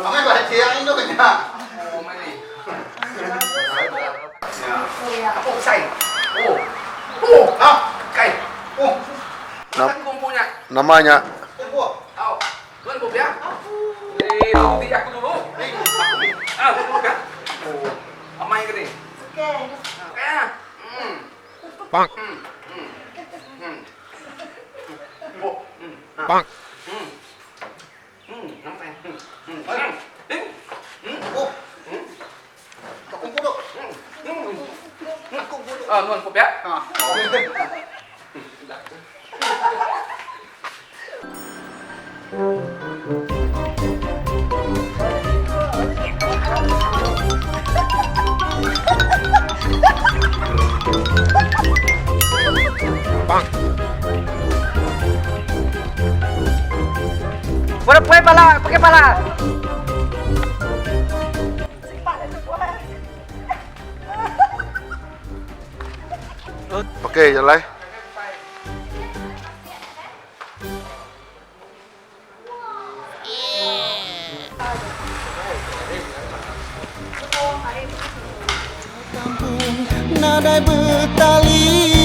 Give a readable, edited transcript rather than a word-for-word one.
Amai baca yang itu kena. Oh, mai ni. Oh, sai. Oh. Oh, kai. Oh. Nam punya. Namanya Tunggu. Au. Tuan Bob ya. Nanti aku dulu. Dulu kan. Oh. Amai ke ni? Okey. Okey. Bang. Oh. Bang. Nampak. Oh. Tak kumpul dok. Nuan Bob ya. Bang. Boleh pakai pala, pakai pala. Pakai je lah. Nadai bertali